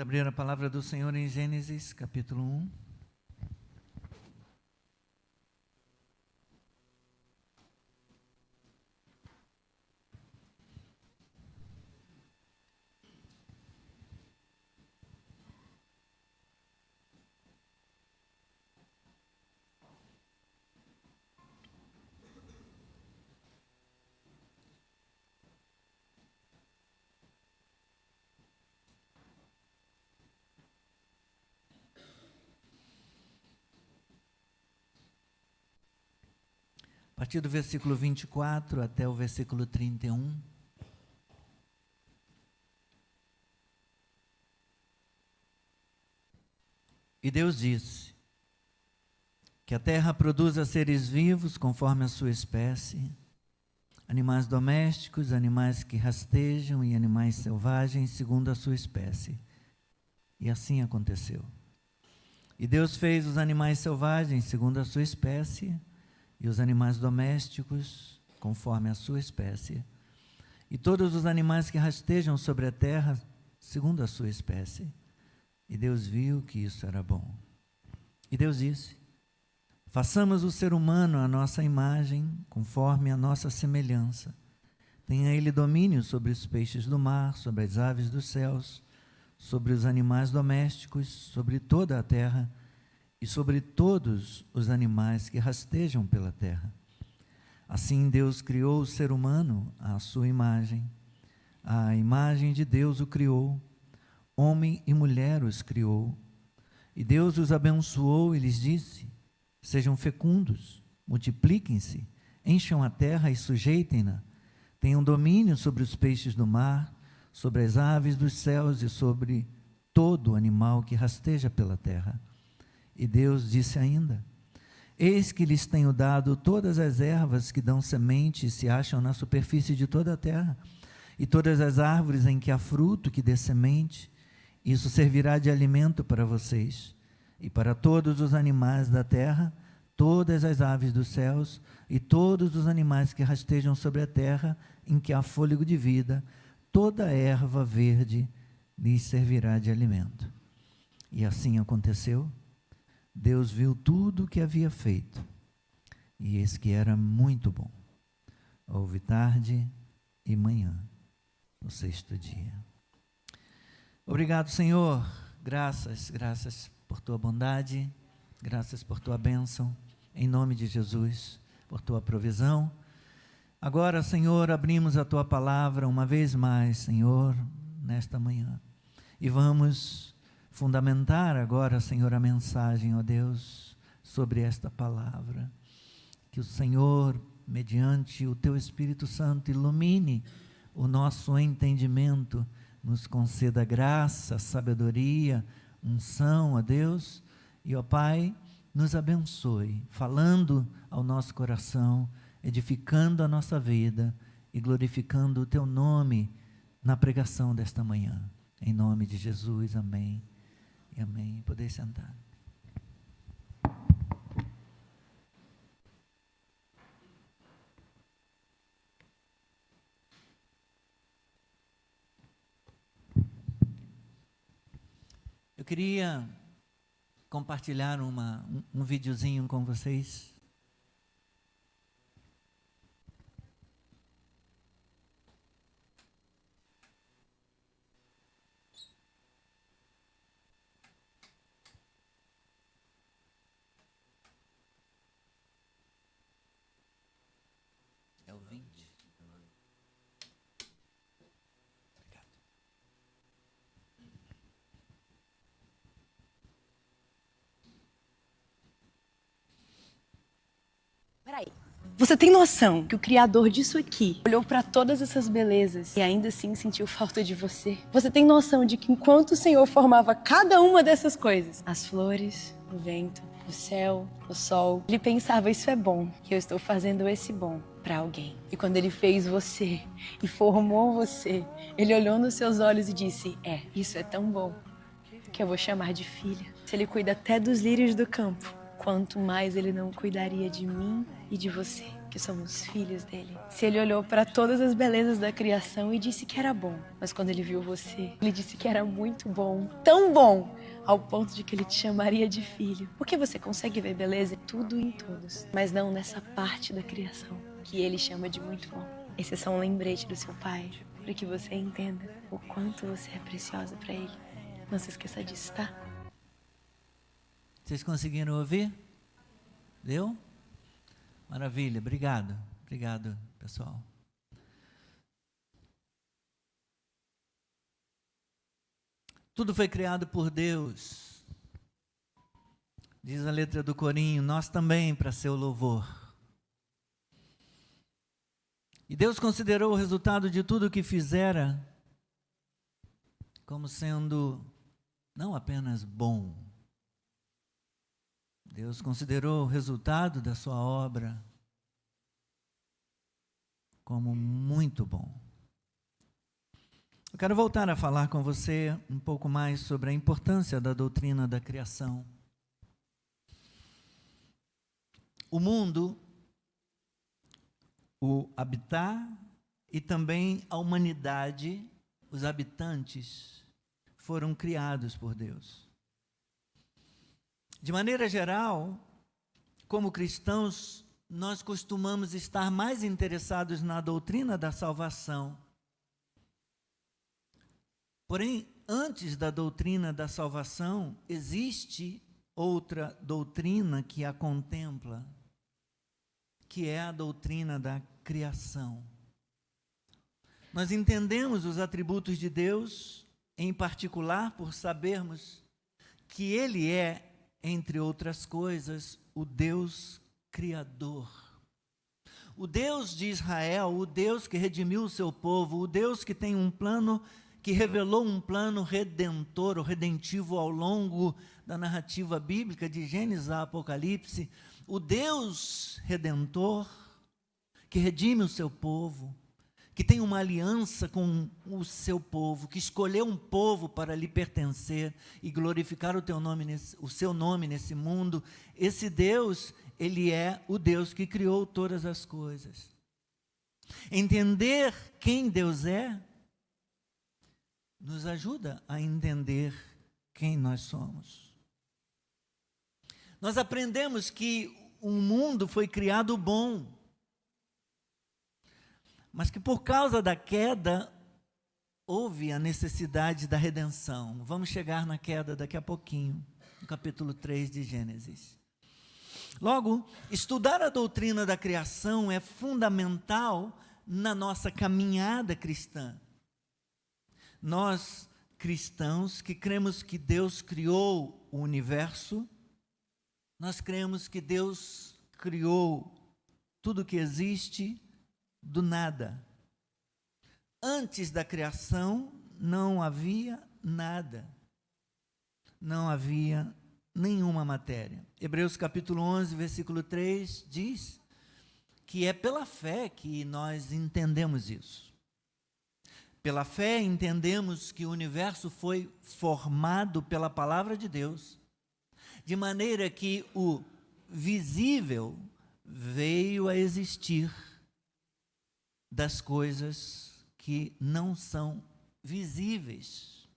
abrir a palavra do Senhor em Gênesis, capítulo 1. A partir do versículo 24 até o versículo 31. E Deus disse que a terra produza seres vivos conforme a sua espécie, animais domésticos, animais que rastejam e animais selvagens segundo a sua espécie. E assim aconteceu. E Deus fez os animais selvagens segundo a sua espécie, e os animais domésticos, conforme a sua espécie, e todos os animais que rastejam sobre a terra, segundo a sua espécie. E Deus viu que isso era bom. E Deus disse: façamos o ser humano à nossa imagem, conforme a nossa semelhança. Tenha ele domínio sobre os peixes do mar, sobre as aves dos céus, sobre os animais domésticos, sobre toda a terra, e sobre todos os animais que rastejam pela terra. Assim Deus criou o ser humano à sua imagem. À imagem de Deus o criou, homem e mulher os criou. E Deus os abençoou e lhes disse: sejam fecundos, multipliquem-se, encham a terra e sujeitem-na. Tenham domínio sobre os peixes do mar, sobre as aves dos céus e sobre todo animal que rasteja pela terra. E Deus disse ainda: eis que lhes tenho dado todas as ervas que dão semente e se acham na superfície de toda a terra, e todas as árvores em que há fruto que dê semente. Isso servirá de alimento para vocês, e para todos os animais da terra, todas as aves dos céus, e todos os animais que rastejam sobre a terra, em que há fôlego de vida, toda a erva verde lhes servirá de alimento. E assim aconteceu. Deus viu tudo o que havia feito, e eis que era muito bom. Houve tarde e manhã, no sexto dia. Obrigado, Senhor. Graças por tua bondade, graças por tua bênção, em nome de Jesus, por tua provisão. Agora, Senhor, abrimos a tua palavra uma vez mais, Senhor, nesta manhã, e vamos fundamentar agora, Senhor, a mensagem, ó Deus, sobre esta palavra. Que o Senhor, mediante o teu Espírito Santo, ilumine o nosso entendimento, nos conceda graça, sabedoria, unção, ó Deus, e, ó Pai, nos abençoe, falando ao nosso coração, edificando a nossa vida e glorificando o teu nome na pregação desta manhã. Em nome de Jesus, amém. E amém. Podeis sentar. Eu queria compartilhar um videozinho com vocês. É o 20. Obrigado. Peraí, você tem noção que o criador disso aqui olhou pra todas essas belezas e ainda assim sentiu falta de você? Você tem noção de que enquanto o Senhor formava cada uma dessas coisas, as flores, o vento, o céu, o sol, ele pensava: isso é bom, que eu estou fazendo esse bom pra alguém. E quando ele fez você e formou você, ele olhou nos seus olhos e disse: isso é tão bom que eu vou chamar de filha. Se ele cuida até dos lírios do campo, quanto mais ele não cuidaria de mim e de você. que somos filhos dele. Se ele olhou para todas as belezas da criação e disse que era bom, mas quando ele viu você, ele disse que era muito bom, tão bom, ao ponto de que ele te chamaria de filho. Porque você consegue ver beleza em tudo e em todos, mas não nessa parte da criação que ele chama de muito bom. Esse é só um lembrete do seu pai, para que você entenda o quanto você é preciosa para ele. Não se esqueça disso, tá? Vocês conseguiram ouvir? Deu? Maravilha, obrigado. Obrigado, pessoal. Tudo foi criado por Deus. Diz a letra do corinho, nós também para seu louvor. E Deus considerou o resultado de tudo o que fizera como sendo não apenas bom. Deus considerou o resultado da sua obra como muito bom. Eu quero voltar a falar com você um pouco mais sobre a importância da doutrina da criação. O mundo, o habitar e também a humanidade, os habitantes, foram criados por Deus. De maneira geral, como cristãos, nós costumamos estar mais interessados na doutrina da salvação. Porém, antes da doutrina da salvação, existe outra doutrina que a contempla, que é a doutrina da criação. Nós entendemos os atributos de Deus, em particular por sabermos que Ele é, entre outras coisas, o Deus Criador. O Deus de Israel, o Deus que redimiu o seu povo, o Deus que tem um plano, que revelou um plano redentor ou redentivo ao longo da narrativa bíblica de Gênesis a Apocalipse, o Deus redentor que redime o seu povo, que tem uma aliança com o seu povo, que escolheu um povo para lhe pertencer e glorificar o seu nome nesse mundo. Esse Deus, Ele é o Deus que criou todas as coisas. Entender quem Deus é, nos ajuda a entender quem nós somos. Nós aprendemos que o mundo foi criado bom, mas que por causa da queda, houve a necessidade da redenção. Vamos chegar na queda daqui a pouquinho, no capítulo 3 de Gênesis. Logo, estudar a doutrina da criação é fundamental na nossa caminhada cristã. Nós, cristãos, que cremos que Deus criou o universo, nós cremos que Deus criou tudo que existe do nada. Antes da criação não havia nada. Não havia nenhuma matéria. Hebreus capítulo 11, versículo 3 diz que é pela fé que nós entendemos isso. Pela fé entendemos que o universo foi formado pela palavra de Deus, de maneira que o visível veio a existir das coisas que não são visíveis.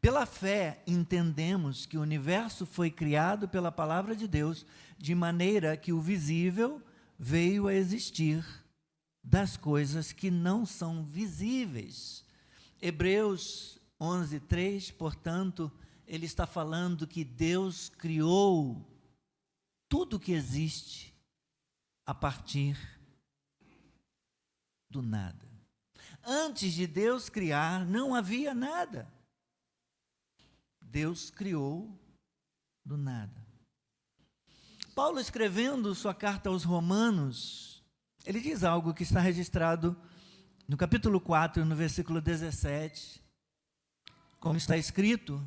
Pela fé, entendemos que o universo foi criado pela palavra de Deus, de maneira que o visível veio a existir das coisas que não são visíveis. Hebreus 11, 3, portanto, ele está falando que Deus criou tudo que existe a partir do nada. Antes de Deus criar, não havia nada. Deus criou do nada. Paulo, escrevendo sua carta aos Romanos, ele diz algo que está registrado no capítulo 4, no versículo 17, como está escrito: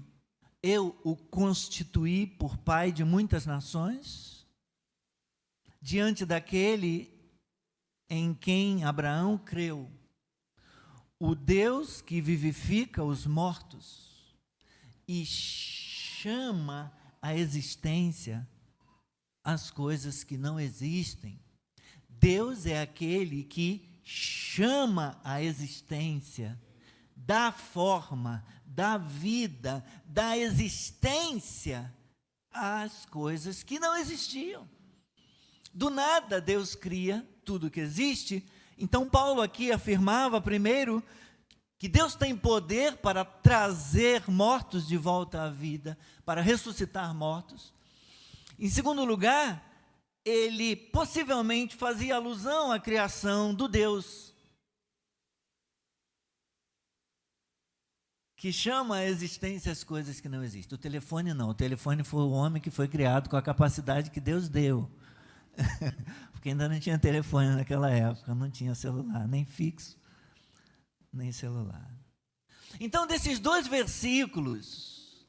eu o constituí por pai de muitas nações, diante daquele em quem Abraão creu, o Deus que vivifica os mortos e chama à existência as coisas que não existem. Deus é aquele que chama a existência, dá forma, dá vida, dá existência às coisas que não existiam. Do nada Deus cria tudo que existe. Então Paulo aqui afirmava primeiro que Deus tem poder para trazer mortos de volta à vida, para ressuscitar mortos. Em segundo lugar, ele possivelmente fazia alusão à criação do Deus que chama a existência as coisas que não existem. O telefone não, o telefone foi o homem que foi criado com a capacidade que Deus deu. Porque ainda não tinha telefone naquela época, não tinha celular, nem fixo, nem celular. Então, desses dois versículos,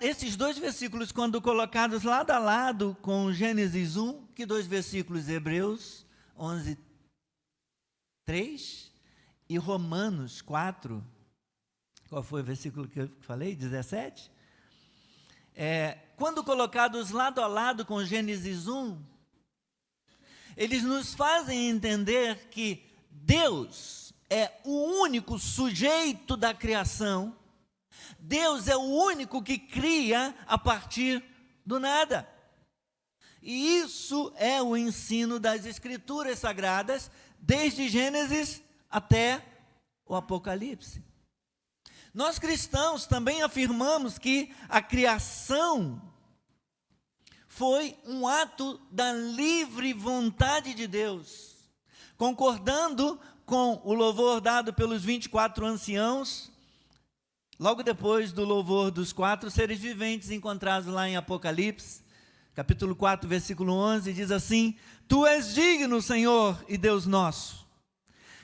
esses dois versículos, quando colocados lado a lado com Gênesis 1, que dois versículos? Hebreus 11, 3 e Romanos 4, qual foi o versículo que eu falei? 17? Quando colocados lado a lado com Gênesis 1, eles nos fazem entender que Deus é o único sujeito da criação. Deus é o único que cria a partir do nada. E isso é o ensino das Escrituras Sagradas, desde Gênesis até o Apocalipse. Nós cristãos também afirmamos que a criação foi um ato da livre vontade de Deus, concordando com o louvor dado pelos 24 anciãos, logo depois do louvor dos 4 seres viventes encontrados lá em Apocalipse, capítulo 4, versículo 11, diz assim: Tu és digno, Senhor e Deus nosso,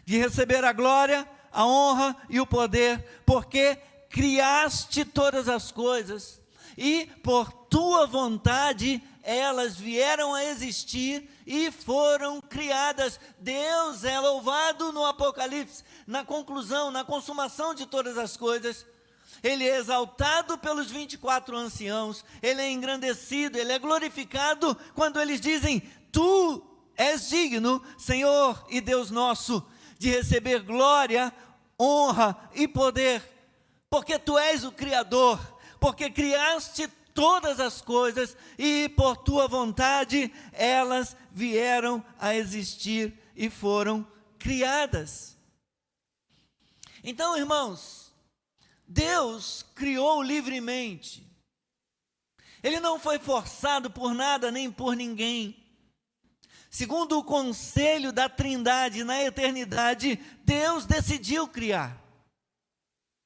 de receber a glória, a honra e o poder, porque criaste todas as coisas, e por tua vontade elas vieram a existir e foram criadas. Deus é louvado no Apocalipse, na conclusão, na consumação de todas as coisas. Ele é exaltado pelos 24 anciãos, ele é engrandecido, ele é glorificado quando eles dizem: Tu és digno, Senhor e Deus nosso, de receber glória, honra e poder, porque tu és o Criador, porque criaste todas as coisas e por tua vontade elas vieram a existir e foram criadas. Então, irmãos, Deus criou livremente. Ele não foi forçado por nada nem por ninguém. Segundo o conselho da Trindade na eternidade, Deus decidiu criar.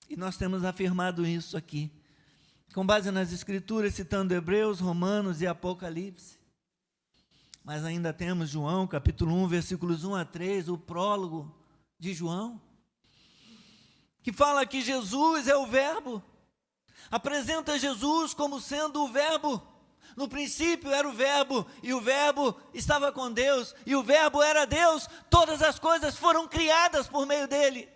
E nós temos afirmado isso aqui, com base nas Escrituras, citando Hebreus, Romanos e Apocalipse. Mas ainda temos João, capítulo 1, versículos 1 a 3, o prólogo de João, que fala que Jesus é o Verbo, apresenta Jesus como sendo o Verbo. No princípio era o Verbo, e o Verbo estava com Deus, e o Verbo era Deus. Todas as coisas foram criadas por meio dele.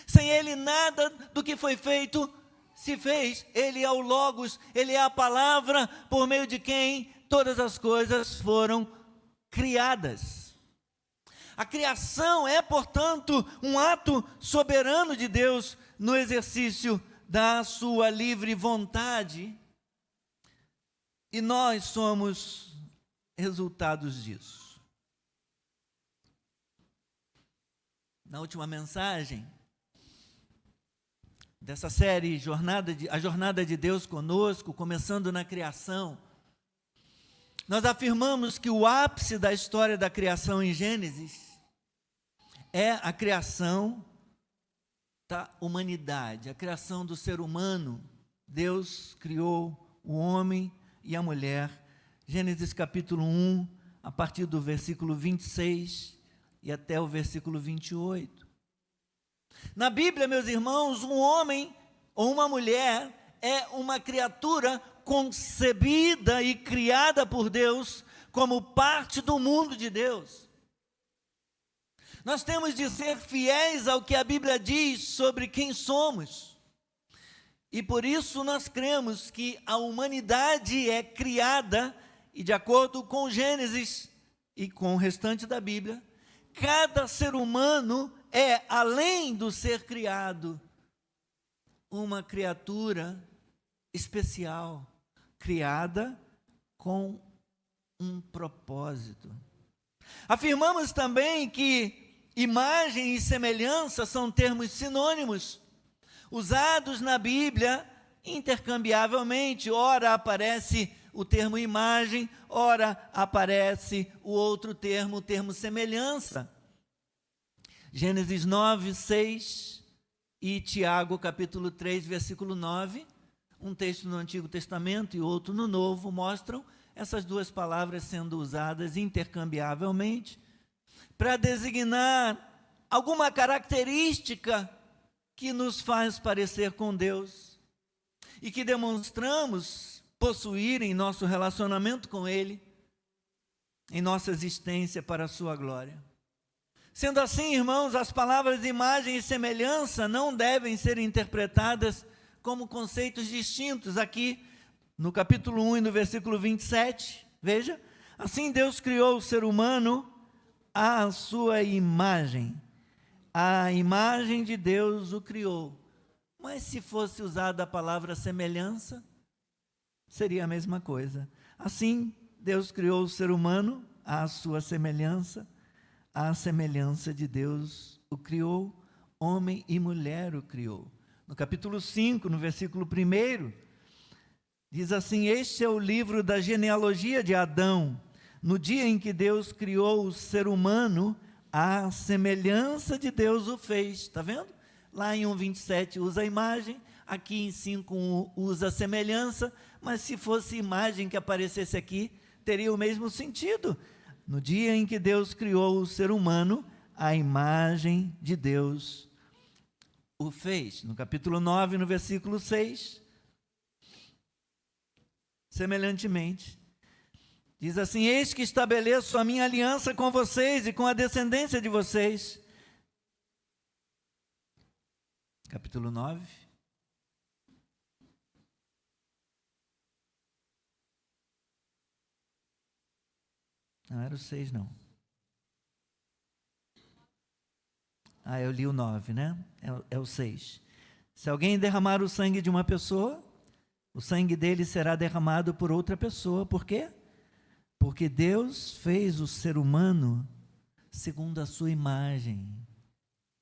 Sem ele, nada do que foi feito se fez. Ele é o Logos, ele é a palavra por meio de quem todas as coisas foram criadas. A criação é, portanto, um ato soberano de Deus no exercício da sua livre vontade. E nós somos resultados disso. Na última mensagem dessa série, A Jornada de Deus Conosco, começando na criação, nós afirmamos que o ápice da história da criação em Gênesis é a criação da humanidade, a criação do ser humano. Deus criou o homem e a mulher. Gênesis capítulo 1, a partir do versículo 26 e até o versículo 28. Na Bíblia, meus irmãos, um homem ou uma mulher é uma criatura concebida e criada por Deus como parte do mundo de Deus. Nós temos de ser fiéis ao que a Bíblia diz sobre quem somos. E por isso nós cremos que a humanidade é criada e de acordo com Gênesis e com o restante da Bíblia, cada ser humano é, além do ser criado, uma criatura especial, criada com um propósito. Afirmamos também que imagem e semelhança são termos sinônimos, usados na Bíblia intercambiavelmente. Ora aparece o termo imagem, ora aparece o outro termo, o termo semelhança. Gênesis 9, 6 e Tiago capítulo 3, versículo 9, um texto no Antigo Testamento e outro no Novo, mostram essas duas palavras sendo usadas intercambiavelmente para designar alguma característica que nos faz parecer com Deus e que demonstramos possuir em nosso relacionamento com Ele, em nossa existência para a sua glória. Sendo assim, irmãos, as palavras imagem e semelhança não devem ser interpretadas como conceitos distintos. Aqui, no capítulo 1 e no versículo 27, veja, assim Deus criou o ser humano à sua imagem. A imagem de Deus o criou. Mas se fosse usada a palavra semelhança, seria a mesma coisa. Assim, Deus criou o ser humano à sua semelhança, à semelhança de Deus o criou, homem e mulher o criou. No capítulo 5, no versículo 1, diz assim: este é o livro da genealogia de Adão. No dia em que Deus criou o ser humano, à semelhança de Deus o fez. Está vendo? Lá em 1,27 usa a imagem, aqui em 5,1 usa a semelhança, mas se fosse imagem que aparecesse aqui, teria o mesmo sentido. No dia em que Deus criou o ser humano, a imagem de Deus o fez. No capítulo 9, no versículo 6, semelhantemente, diz assim: eis que estabeleço a minha aliança com vocês e com a descendência de vocês. Capítulo 9. Não era o 6, não. Eu li o 9, né? É o 6. Se alguém derramar o sangue de uma pessoa, o sangue dele será derramado por outra pessoa. Por quê? Porque Deus fez o ser humano segundo a sua imagem.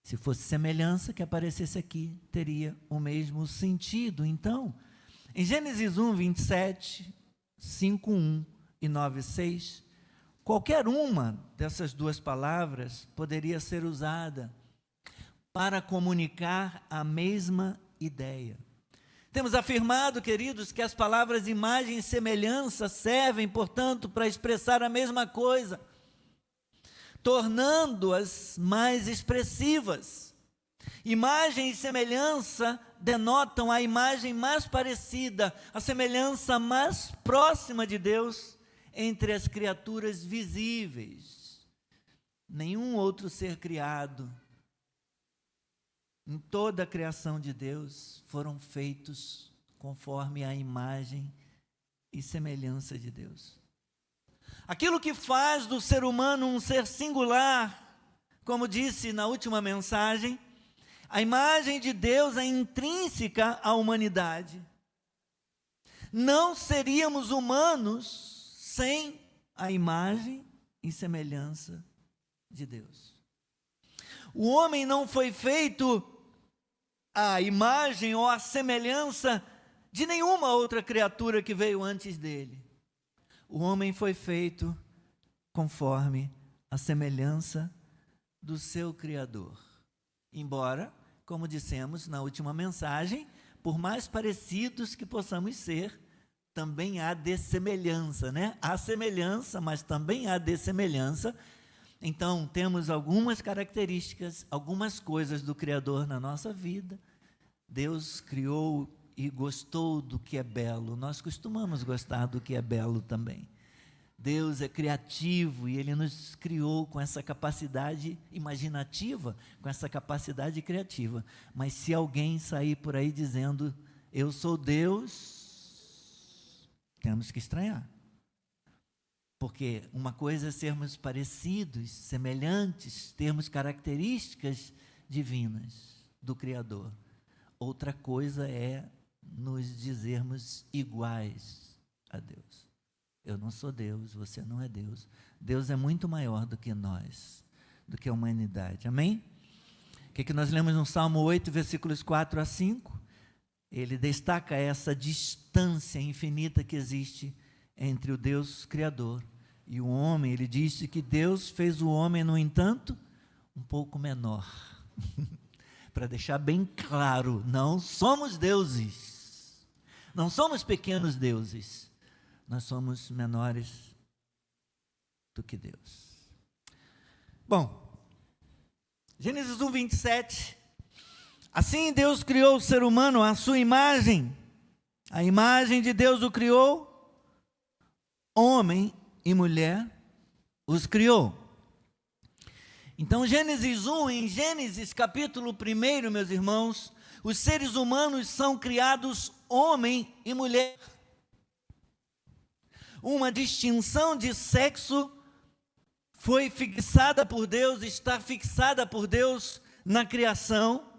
Se fosse semelhança que aparecesse aqui, teria o mesmo sentido. Então, em Gênesis 1, 27, 5, 1 e 9, 6, qualquer uma dessas duas palavras poderia ser usada para comunicar a mesma ideia. Temos afirmado, queridos, que as palavras imagem e semelhança servem, portanto, para expressar a mesma coisa, tornando-as mais expressivas. Imagem e semelhança denotam a imagem mais parecida, a semelhança mais próxima de Deus entre as criaturas visíveis. Nenhum outro ser criado em toda a criação de Deus foram feitos conforme a imagem e semelhança de Deus. Aquilo que faz do ser humano um ser singular, como disse na última mensagem, a imagem de Deus é intrínseca à humanidade. Não seríamos humanos sem a imagem e semelhança de Deus. O homem não foi feito à imagem ou à semelhança de nenhuma outra criatura que veio antes dele. O homem foi feito conforme a semelhança do seu Criador. Embora, como dissemos na última mensagem, por mais parecidos que possamos ser, também há dessemelhança, né? Há semelhança, mas também há dessemelhança. Então, temos algumas características, algumas coisas do Criador na nossa vida. Deus criou e gostou do que é belo. Nós costumamos gostar do que é belo também. Deus é criativo e Ele nos criou com essa capacidade imaginativa, com essa capacidade criativa. Mas se alguém sair por aí dizendo, eu sou Deus, temos que estranhar. Porque uma coisa é sermos parecidos, semelhantes, termos características divinas do Criador. Outra coisa é nos dizermos iguais a Deus. Eu não sou Deus, você não é Deus. Deus é muito maior do que nós, do que a humanidade. Amém? O que nós lemos no Salmo 8, versículos 4 a 5? Ele destaca essa distância infinita que existe entre o Deus Criador e o homem. Ele disse que Deus fez o homem, no entanto, um pouco menor. Para deixar bem claro, não somos deuses. Não somos pequenos deuses. Nós somos menores do que Deus. Bom, Gênesis 1, 27. Assim Deus criou o ser humano à sua imagem. A imagem de Deus o criou. Homem e mulher os criou. Então, Gênesis 1, em Gênesis capítulo 1, meus irmãos, os seres humanos são criados homem e mulher. Uma distinção de sexo foi fixada por Deus, está fixada por Deus na criação,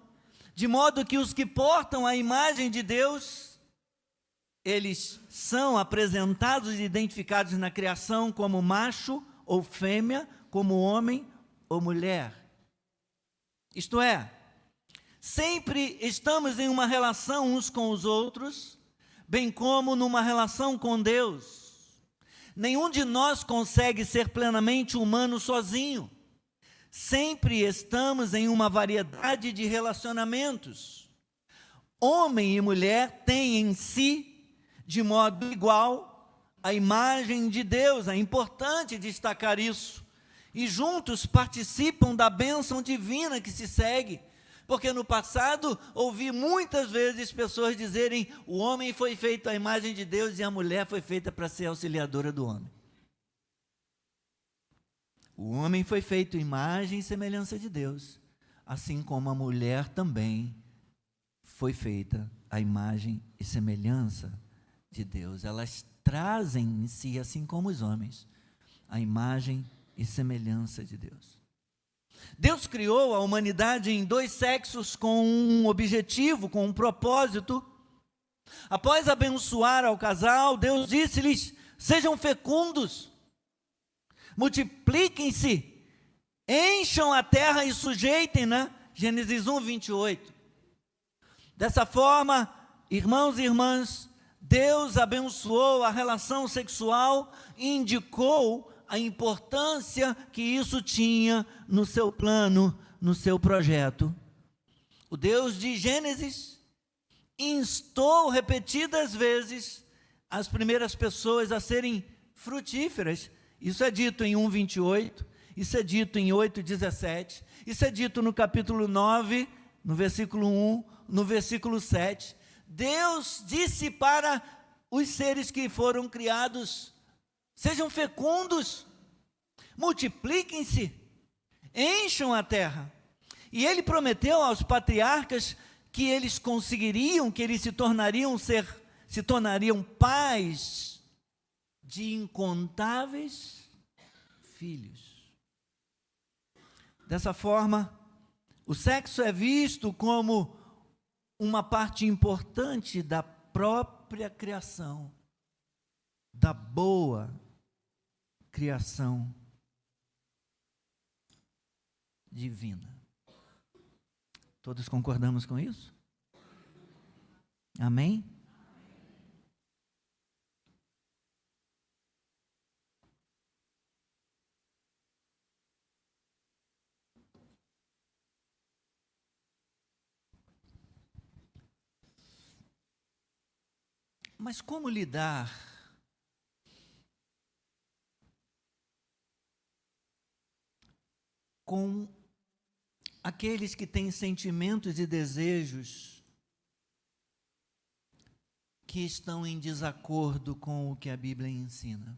de modo que os que portam a imagem de Deus, eles são apresentados e identificados na criação como macho ou fêmea, como homem ou mulher. Isto é, sempre estamos em uma relação uns com os outros, bem como numa relação com Deus. Nenhum de nós consegue ser plenamente humano sozinho. Sempre estamos em uma variedade de relacionamentos. Homem e mulher têm em si, de modo igual, a imagem de Deus. É importante destacar isso. E juntos participam da bênção divina que se segue. Porque no passado ouvi muitas vezes pessoas dizerem: o homem foi feito à imagem de Deus e a mulher foi feita para ser auxiliadora do homem. O homem foi feito à imagem e semelhança de Deus, assim como a mulher também foi feita à imagem e semelhança de Deus. Elas trazem em si, assim como os homens, a imagem e semelhança de Deus. Deus criou a humanidade em dois sexos com um objetivo, com um propósito. Após abençoar ao casal, Deus disse-lhes: sejam fecundos, multipliquem-se, encham a terra e sujeitem-na. Gênesis 1, 28. Dessa forma, irmãos e irmãs, Deus abençoou a relação sexual e indicou a importância que isso tinha no seu plano, no seu projeto. O Deus de Gênesis instou repetidas vezes as primeiras pessoas a serem frutíferas. Isso é dito em 1:28, isso é dito em 8:17, isso é dito no capítulo 9, no versículo 1, no versículo 7. Deus disse para os seres que foram criados: sejam fecundos, multipliquem-se, encham a terra. E ele prometeu aos patriarcas que eles conseguiriam, que eles se tornariam pais de incontáveis filhos. Dessa forma, o sexo é visto como uma parte importante da própria criação, da boa criação divina. Todos concordamos com isso? Amém? Mas como lidar com aqueles que têm sentimentos e desejos que estão em desacordo com o que a Bíblia ensina?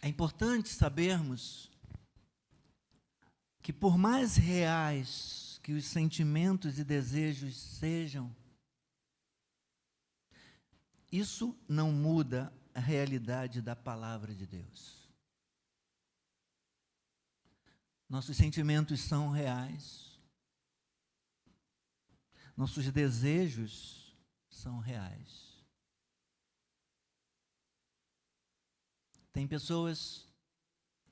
É importante sabermos que, por mais reais que os sentimentos e desejos sejam, isso não muda a realidade da palavra de Deus. Nossos sentimentos são reais. Nossos desejos são reais. Tem pessoas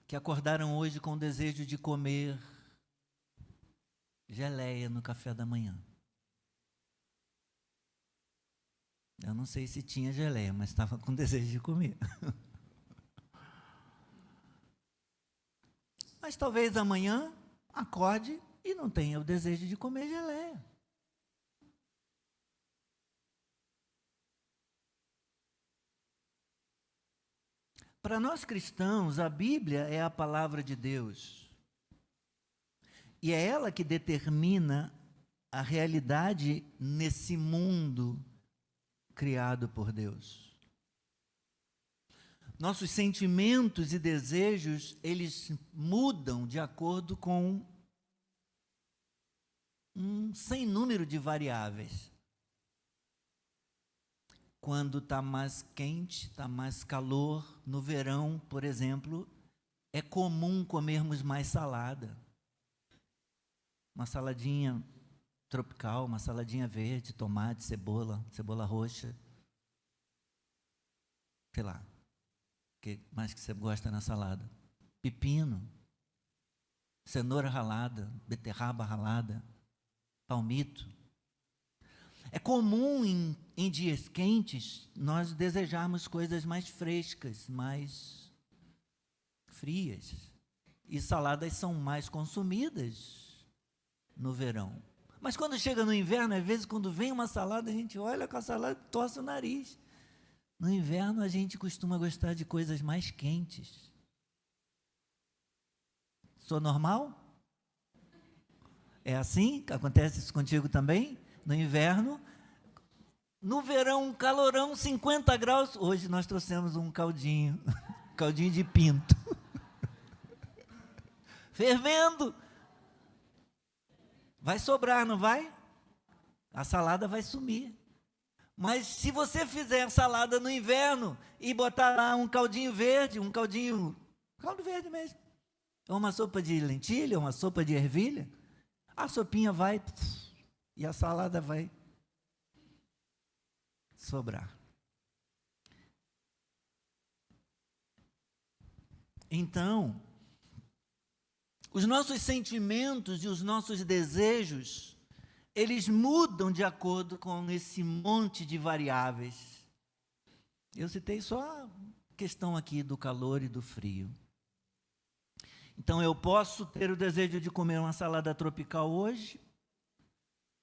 que acordaram hoje com o desejo de comer geleia no café da manhã. Eu não sei se tinha geleia, mas estava com desejo de comer. Mas talvez amanhã acorde e não tenha o desejo de comer geleia. Para nós cristãos, a Bíblia é a palavra de Deus. E é ela que determina a realidade nesse mundo criado por Deus. Nossos sentimentos e desejos, eles mudam de acordo com um sem número de variáveis. Quando está mais quente, está mais calor, no verão, por exemplo, é comum comermos mais salada. Uma saladinha tropical, uma saladinha verde, tomate, cebola roxa. Sei lá, o que mais que você gosta na salada? Pepino, cenoura ralada, beterraba ralada, palmito. É comum em dias quentes nós desejarmos coisas mais frescas, mais frias. E saladas são mais consumidas no verão. Mas quando chega no inverno, às vezes quando vem uma salada, a gente olha com a salada e torce o nariz. No inverno a gente costuma gostar de coisas mais quentes. Sou normal? É assim? Acontece isso contigo também? No inverno, no verão, um calorão, 50 graus. Hoje nós trouxemos um caldinho, caldinho de pinto. Fervendo. Vai sobrar, não vai? A salada vai sumir. Mas se você fizer a salada no inverno e botar lá um caldinho verde, caldo verde mesmo, ou uma sopa de lentilha, ou uma sopa de ervilha, a sopinha vai e a salada vai sobrar. Então, os nossos sentimentos e os nossos desejos, eles mudam de acordo com esse monte de variáveis. Eu citei só a questão aqui do calor e do frio. Então, eu posso ter o desejo de comer uma salada tropical hoje,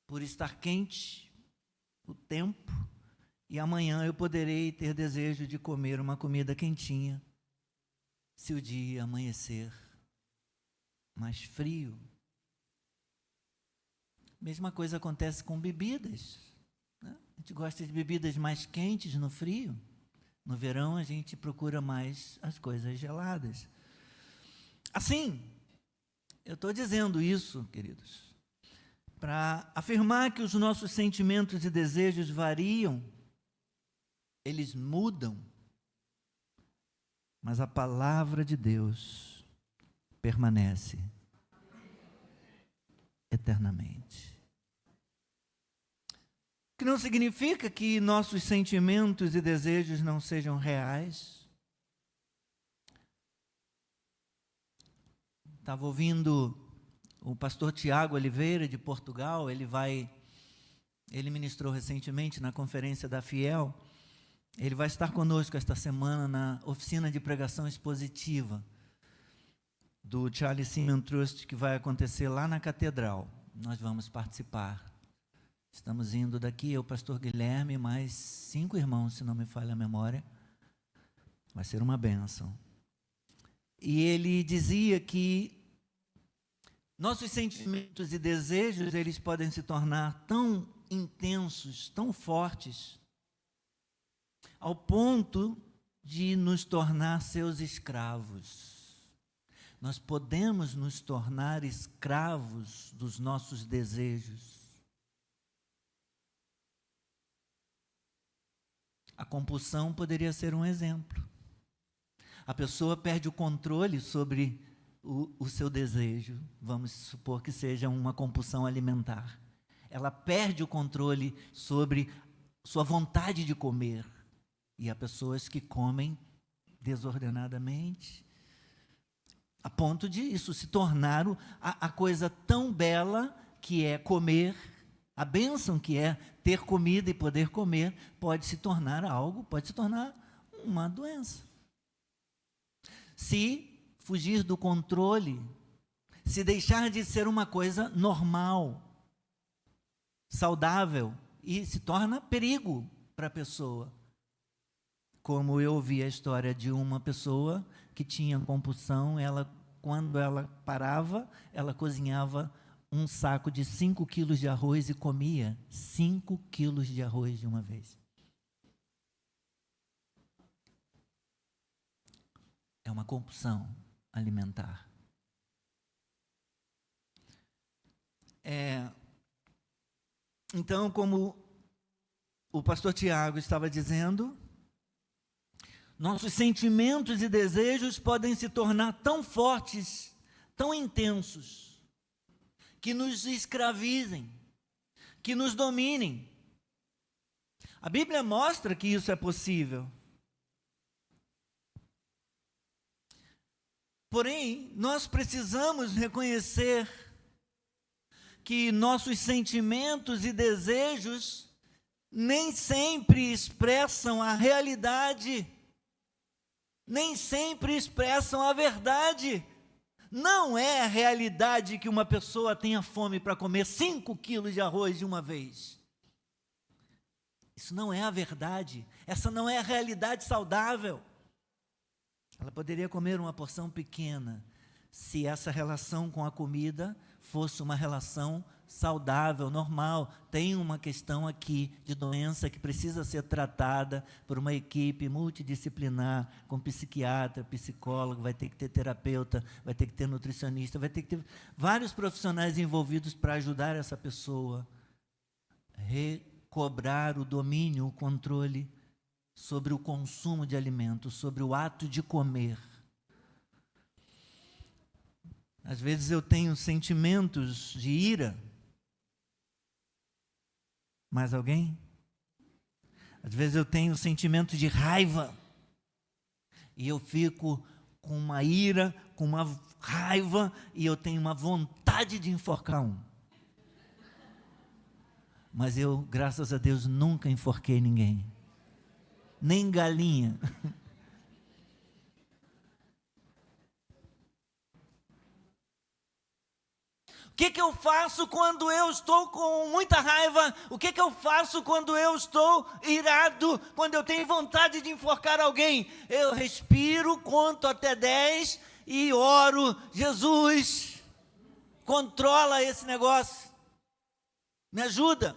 por estar quente o tempo, e amanhã eu poderei ter desejo de comer uma comida quentinha, se o dia amanhecer mais frio. Mesma coisa acontece com bebidas, né? A gente gosta de bebidas mais quentes no frio. No verão a gente procura mais as coisas geladas. Assim, eu estou dizendo isso, queridos, para afirmar que os nossos sentimentos e desejos variam, eles mudam, mas a palavra de Deus permanece eternamente. O que não significa que nossos sentimentos e desejos não sejam reais. Estava ouvindo o pastor Tiago Oliveira, de Portugal. Ele ministrou recentemente na conferência da Fiel. Ele vai estar conosco esta semana na oficina de pregação expositiva do Charles Simeon Trust, que vai acontecer lá na Catedral. Nós vamos participar. Estamos indo daqui, eu, pastor Guilherme, mais 5 irmãos, se não me falha a memória. Vai ser uma bênção. E ele dizia que nossos sentimentos e desejos, eles podem se tornar tão intensos, tão fortes, ao ponto de nos tornar seus escravos. Nós podemos nos tornar escravos dos nossos desejos. A compulsão poderia ser um exemplo. A pessoa perde o controle sobre o seu desejo. Vamos supor que seja uma compulsão alimentar. Ela perde o controle sobre sua vontade de comer. E há pessoas que comem desordenadamente, a ponto de isso se tornar a coisa tão bela que é comer, a bênção que é ter comida e poder comer, pode se tornar uma doença. Se fugir do controle, se deixar de ser uma coisa normal, saudável, e se torna perigo para a pessoa. Como eu ouvi a história de uma pessoa que tinha compulsão, quando ela parava, ela cozinhava um saco de 5 quilos de arroz e comia 5 quilos de arroz de uma vez. É uma compulsão alimentar. Então, como o pastor Tiago estava dizendo, nossos sentimentos e desejos podem se tornar tão fortes, tão intensos, que nos escravizem, que nos dominem. A Bíblia mostra que isso é possível. Porém, nós precisamos reconhecer que nossos sentimentos e desejos nem sempre expressam a realidade, nem sempre expressam a verdade. Não é a realidade que uma pessoa tenha fome para comer 5 quilos de arroz de uma vez. Isso não é a verdade. Essa não é a realidade saudável. Ela poderia comer uma porção pequena, se essa relação com a comida fosse uma relação saudável, normal. Tem uma questão aqui de doença que precisa ser tratada por uma equipe multidisciplinar, com psiquiatra, psicólogo, vai ter que ter terapeuta, vai ter que ter nutricionista, vai ter que ter vários profissionais envolvidos para ajudar essa pessoa a recobrar o domínio, o controle sobre o consumo de alimentos, sobre o ato de comer. Às vezes eu tenho sentimentos de ira. Mais alguém? Às vezes eu tenho sentimento de raiva. E eu fico com uma ira, com uma raiva, e eu tenho uma vontade de enforcar um. Mas eu, graças a Deus, nunca enforquei ninguém. Nem galinha. O que eu faço quando eu estou com muita raiva? O que eu faço quando eu estou irado? Quando eu tenho vontade de enforcar alguém? Eu respiro, conto até 10 e oro. Jesus, controla esse negócio. Me ajuda.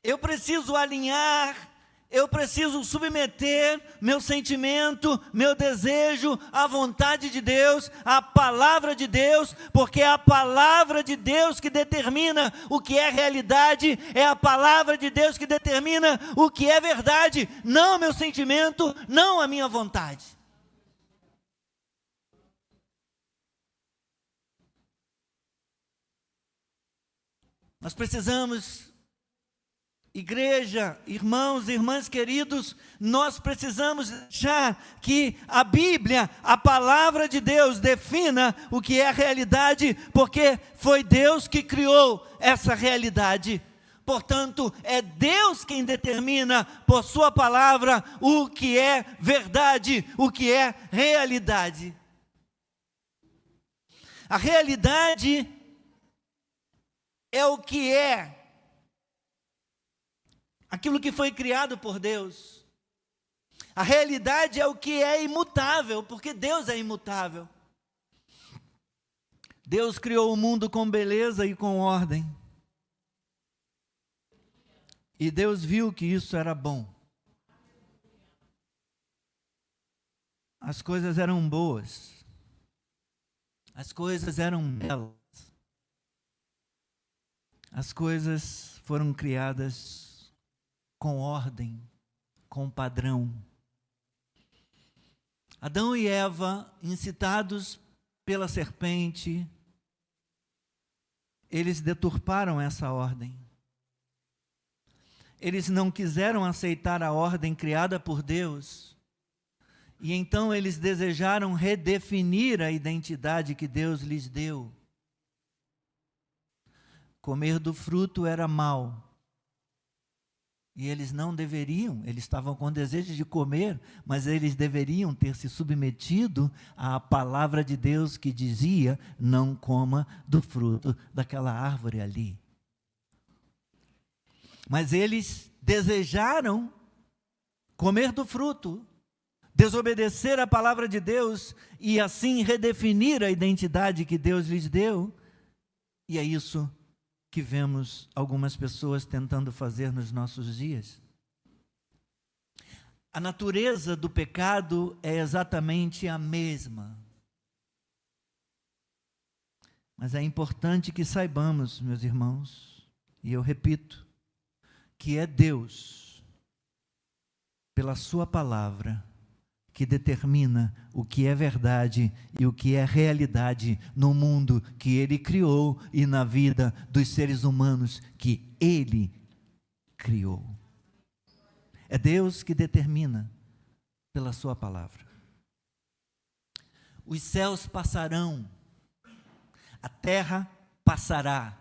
Eu preciso alinhar, eu preciso submeter meu sentimento, meu desejo à vontade de Deus, à palavra de Deus, porque é a palavra de Deus que determina o que é realidade, é a palavra de Deus que determina o que é verdade, não meu sentimento, não a minha vontade. Nós precisamos, igreja, irmãos e irmãs queridos, nós precisamos deixar que a Bíblia, a palavra de Deus, defina o que é a realidade, porque foi Deus que criou essa realidade. Portanto, é Deus quem determina por sua palavra o que é verdade, o que é realidade. A realidade é o que é aquilo que foi criado por Deus. A realidade é o que é imutável, porque Deus é imutável. Deus criou o mundo com beleza e com ordem. E Deus viu que isso era bom. As coisas eram boas. As coisas eram belas. As coisas foram criadas com ordem, com padrão. Adão e Eva, incitados pela serpente, eles deturparam essa ordem. Eles não quiseram aceitar a ordem criada por Deus, e então eles desejaram redefinir a identidade que Deus lhes deu. Comer do fruto era mal, e eles não deveriam, eles estavam com desejo de comer, mas eles deveriam ter se submetido à palavra de Deus que dizia: não coma do fruto daquela árvore ali. Mas eles desejaram comer do fruto, desobedecer a palavra de Deus e assim redefinir a identidade que Deus lhes deu. E é isso que vemos algumas pessoas tentando fazer nos nossos dias. A natureza do pecado é exatamente a mesma. Mas é importante que saibamos, meus irmãos, e eu repito, que é Deus, pela sua palavra, que determina o que é verdade e o que é realidade no mundo que Ele criou e na vida dos seres humanos que Ele criou. É Deus que determina pela sua palavra. Os céus passarão, a terra passará,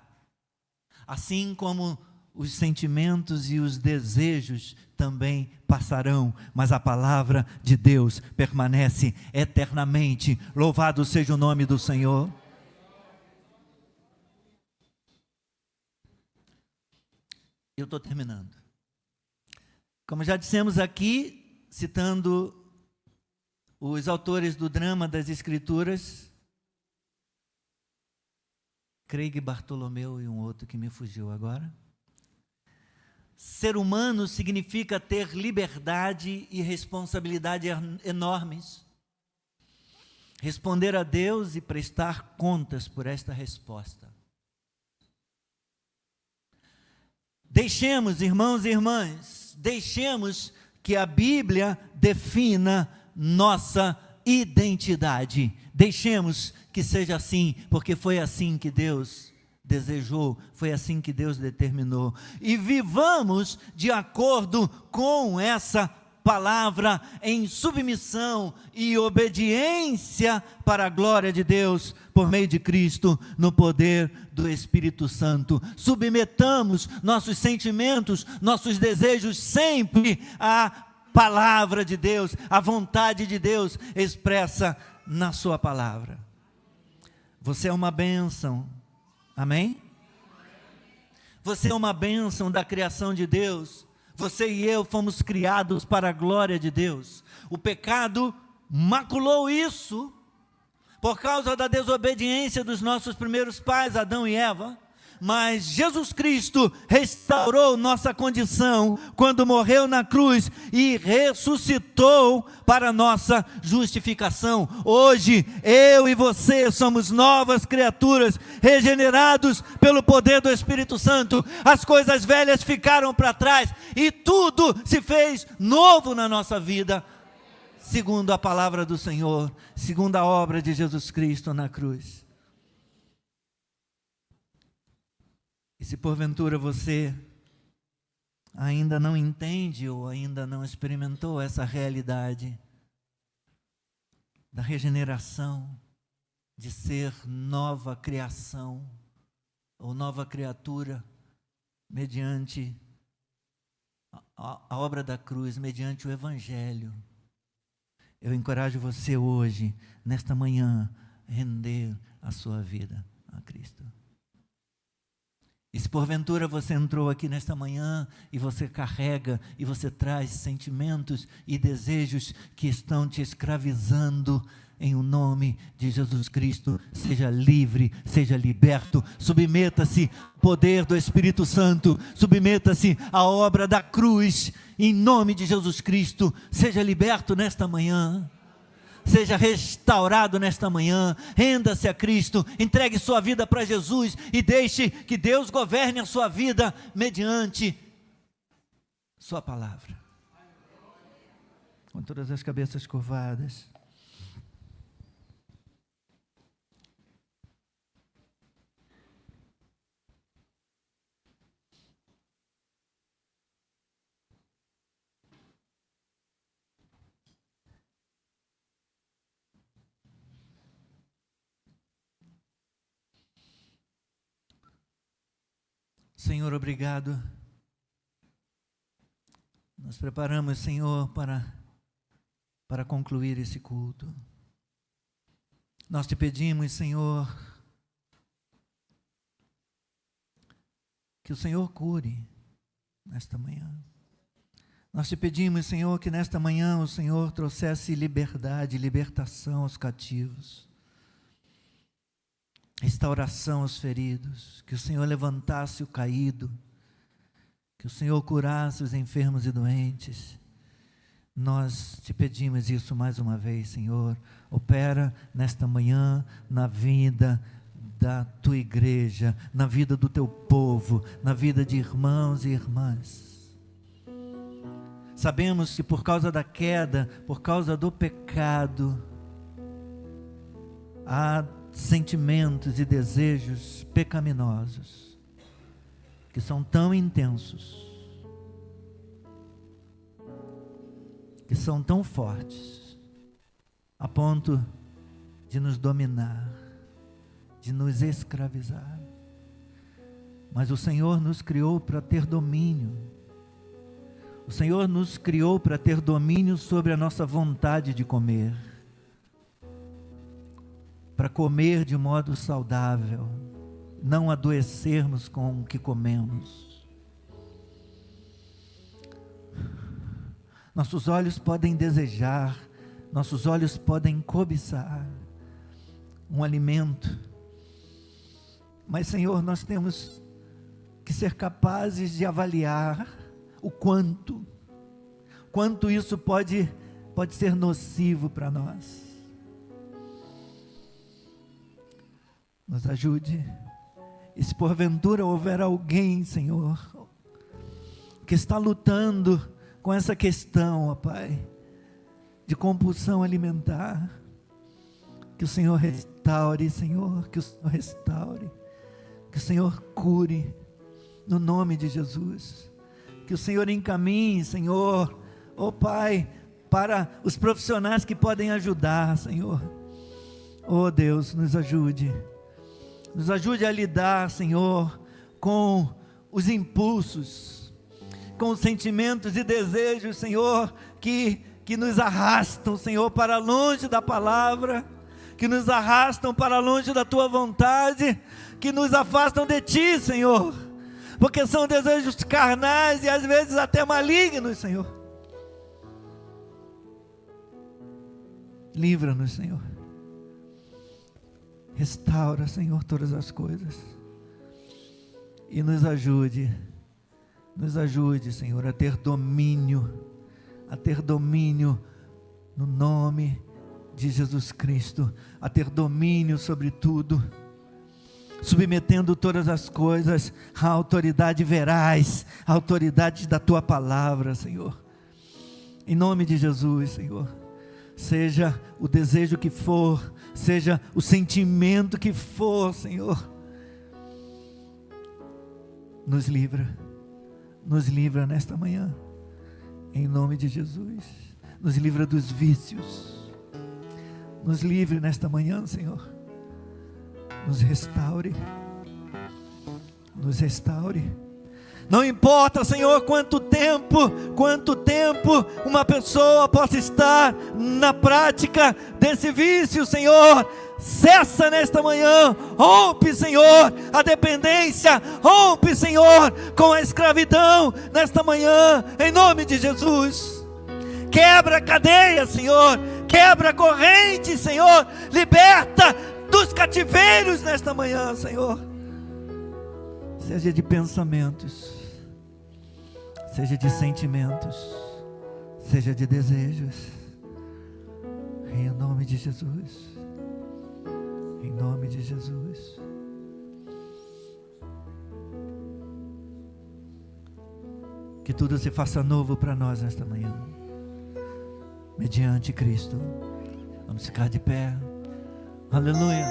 assim como os sentimentos e os desejos também passarão, mas a palavra de Deus permanece eternamente. Louvado seja o nome do Senhor. Eu estou terminando. Como já dissemos aqui, citando os autores do drama das Escrituras, Craig Bartolomeu e um outro que me fugiu agora. Ser humano significa ter liberdade e responsabilidade enormes. Responder a Deus e prestar contas por esta resposta. Deixemos, irmãos e irmãs, deixemos que a Bíblia defina nossa identidade. Deixemos que seja assim, porque foi assim que Deus desejou, foi assim que Deus determinou. E vivamos de acordo com essa palavra em submissão e obediência para a glória de Deus, por meio de Cristo, no poder do Espírito Santo. Submetamos nossos sentimentos, nossos desejos sempre à palavra de Deus, à vontade de Deus expressa na sua palavra. Você é uma bênção. Amém? Você é uma bênção da criação de Deus. Você e eu fomos criados para a glória de Deus. O pecado maculou isso por causa da desobediência dos nossos primeiros pais, Adão e Eva. Mas Jesus Cristo restaurou nossa condição quando morreu na cruz e ressuscitou para nossa justificação. Hoje, eu e você somos novas criaturas, regenerados pelo poder do Espírito Santo. As coisas velhas ficaram para trás e tudo se fez novo na nossa vida, segundo a palavra do Senhor, segundo a obra de Jesus Cristo na cruz. E se porventura você ainda não entende ou ainda não experimentou essa realidade da regeneração, de ser nova criação ou nova criatura, mediante a obra da cruz, mediante o Evangelho, eu encorajo você hoje, nesta manhã, a render a sua vida a Cristo. E se porventura você entrou aqui nesta manhã e você carrega e você traz sentimentos e desejos que estão te escravizando, em o nome de Jesus Cristo, seja livre, seja liberto, submeta-se ao poder do Espírito Santo, submeta-se à obra da cruz, em nome de Jesus Cristo, seja liberto nesta manhã. Seja restaurado nesta manhã, renda-se a Cristo, entregue sua vida para Jesus e deixe que Deus governe a sua vida mediante Sua palavra. Com todas as cabeças curvadas. Senhor, obrigado. Nós preparamos, Senhor, para concluir esse culto. Nós te pedimos, Senhor, que o Senhor cure nesta manhã. Nós te pedimos, Senhor, que nesta manhã o Senhor trouxesse liberdade, libertação aos cativos, restauração aos feridos, que o Senhor levantasse o caído, que o Senhor curasse os enfermos e doentes. Nós te pedimos isso mais uma vez, Senhor. Opera nesta manhã na vida da tua igreja, na vida do teu povo, na vida de irmãos e irmãs. Sabemos que por causa da queda, por causa do pecado, há sentimentos e desejos pecaminosos que são tão intensos, que são tão fortes, a ponto de nos dominar, de nos escravizar. Mas o Senhor nos criou para ter domínio. O Senhor nos criou para ter domínio sobre a nossa vontade de comer, para comer de modo saudável, não adoecermos com o que comemos. Nossos olhos podem desejar, nossos olhos podem cobiçar um alimento, mas, Senhor, nós temos que ser capazes de avaliar o quanto isso pode ser nocivo para nós. Nos ajude. E se porventura houver alguém, Senhor, que está lutando com essa questão, ó Pai, de compulsão alimentar, que o Senhor restaure, Senhor, que o Senhor restaure, que o Senhor cure, no nome de Jesus, que o Senhor encaminhe, Senhor, ó Pai, para os profissionais que podem ajudar, Senhor. Ó Deus, nos ajude a lidar, Senhor, com os impulsos, com os sentimentos e desejos, Senhor, que nos arrastam, Senhor, para longe da palavra, que nos arrastam para longe da tua vontade, que nos afastam de ti, Senhor, porque são desejos carnais e às vezes até malignos, Senhor. Livra-nos, Senhor. Restaura, Senhor, todas as coisas. E nos ajude, Senhor, a ter domínio no nome de Jesus Cristo, a ter domínio sobre tudo, submetendo todas as coisas à autoridade veraz, à autoridade da tua palavra, Senhor. Em nome de Jesus, Senhor. Seja o desejo que for, seja o sentimento que for, Senhor, nos livra nesta manhã, em nome de Jesus. Nos livra dos vícios, nos livre nesta manhã, Senhor. Nos restaure. Não importa, Senhor, quanto tempo uma pessoa possa estar na prática desse vício, Senhor, cessa nesta manhã, rompe, Senhor, a dependência, rompe, Senhor, com a escravidão nesta manhã, em nome de Jesus. Quebra a cadeia, Senhor, quebra a corrente, Senhor, liberta dos cativeiros nesta manhã, Senhor. Seja de pensamentos, seja de sentimentos, seja de desejos, em nome de Jesus, em nome de Jesus. Que tudo se faça novo para nós nesta manhã. Mediante Cristo. Vamos ficar de pé. Aleluia.